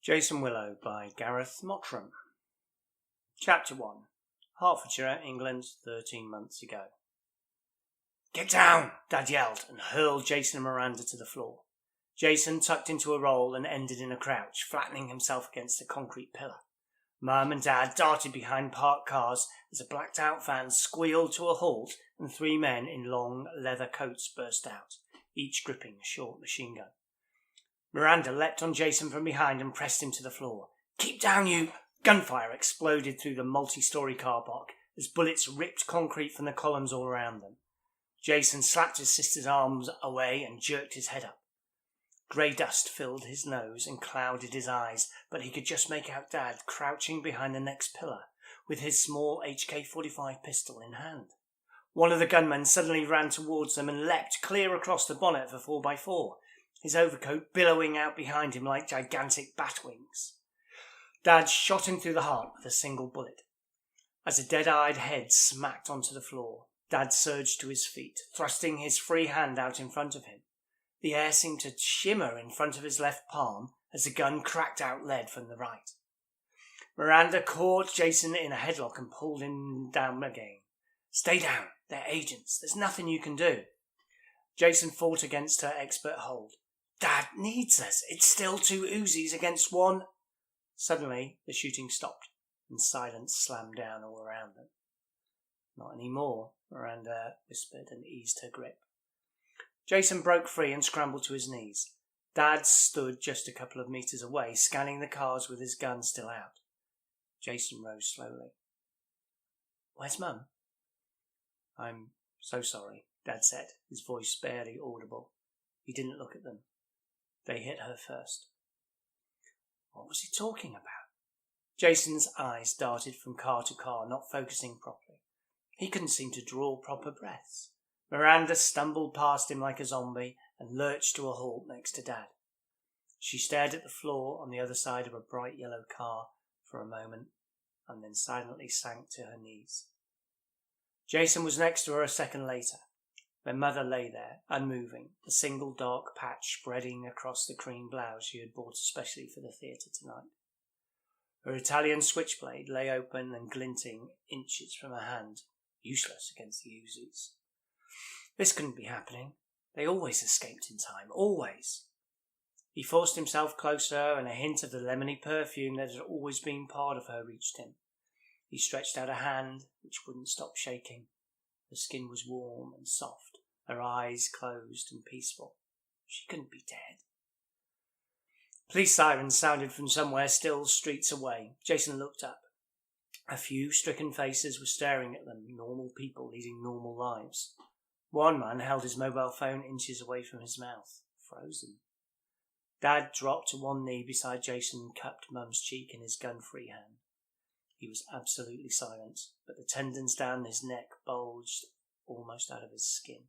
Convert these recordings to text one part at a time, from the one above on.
Jason Willow by Gareth Mottram. Chapter 1. Hertfordshire, England, 13 months ago. "Get down!" Dad yelled and hurled Jason and Miranda to the floor. Jason tucked into a roll and ended in a crouch, flattening himself against a concrete pillar. Mum and Dad darted behind parked cars as a blacked-out van squealed to a halt and three men in long leather coats burst out, each gripping a short machine gun. Miranda leapt on Jason from behind and pressed him to the floor. "Keep down, you!" Gunfire exploded through the multi-storey car park as bullets ripped concrete from the columns all around them. Jason slapped his sister's arms away and jerked his head up. Grey dust filled his nose and clouded his eyes, but he could just make out Dad crouching behind the next pillar with his small HK-45 pistol in hand. One of the gunmen suddenly ran towards them and leapt clear across the bonnet of a 4x4, his overcoat billowing out behind him like gigantic bat wings. Dad shot him through the heart with a single bullet. As a dead-eyed head smacked onto the floor, Dad surged to his feet, thrusting his free hand out in front of him. The air seemed to shimmer in front of his left palm as the gun cracked out lead from the right. Miranda caught Jason in a headlock and pulled him down again. "Stay down. They're agents. There's nothing you can do." Jason fought against her expert hold. "Dad needs us. It's still two Uzis against one." Suddenly, the shooting stopped and silence slammed down all around them. "Not anymore," Miranda whispered and eased her grip. Jason broke free and scrambled to his knees. Dad stood just a couple of meters away, scanning the cars with his gun still out. Jason rose slowly. "Where's Mum?" "I'm so sorry," Dad said, his voice barely audible. He didn't look at them. They hit her first. What was he talking about? Jason's eyes darted from car to car, not focusing properly. He couldn't seem to draw proper breaths. Miranda stumbled past him like a zombie and lurched to a halt next to Dad. She stared at the floor on the other side of a bright yellow car for a moment and then silently sank to her knees. Jason was next to her a second later. Their mother lay there, unmoving, a single dark patch spreading across the cream blouse she had bought especially for the theatre tonight. Her Italian switchblade lay open and glinting inches from her hand, useless against the Uzis. This couldn't be happening. They always escaped in time, always. He forced himself closer and a hint of the lemony perfume that had always been part of her reached him. He stretched out a hand, which wouldn't stop shaking. Her skin was warm and soft, her eyes closed and peaceful. She couldn't be dead. Police sirens sounded from somewhere still streets away. Jason looked up. A few stricken faces were staring at them, normal people leading normal lives. One man held his mobile phone inches away from his mouth, frozen. Dad dropped to one knee beside Jason and cupped Mum's cheek in his gun-free hand. He was absolutely silent, but the tendons down his neck bulged almost out of his skin.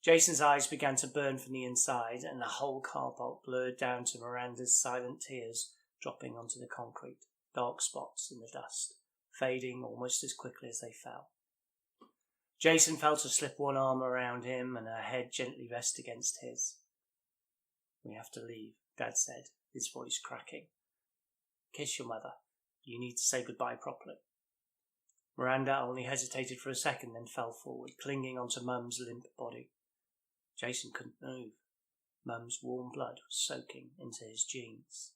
Jason's eyes began to burn from the inside, and the whole car park blurred down to Miranda's silent tears dropping onto the concrete, dark spots in the dust, fading almost as quickly as they fell. Jason felt her slip one arm around him and her head gently rest against his. "We have to leave," Dad said, his voice cracking. "Kiss your mother. You need to say goodbye properly." Miranda only hesitated for a second, then fell forward, clinging onto Mum's limp body. Jason couldn't move. Mum's warm blood was soaking into his jeans.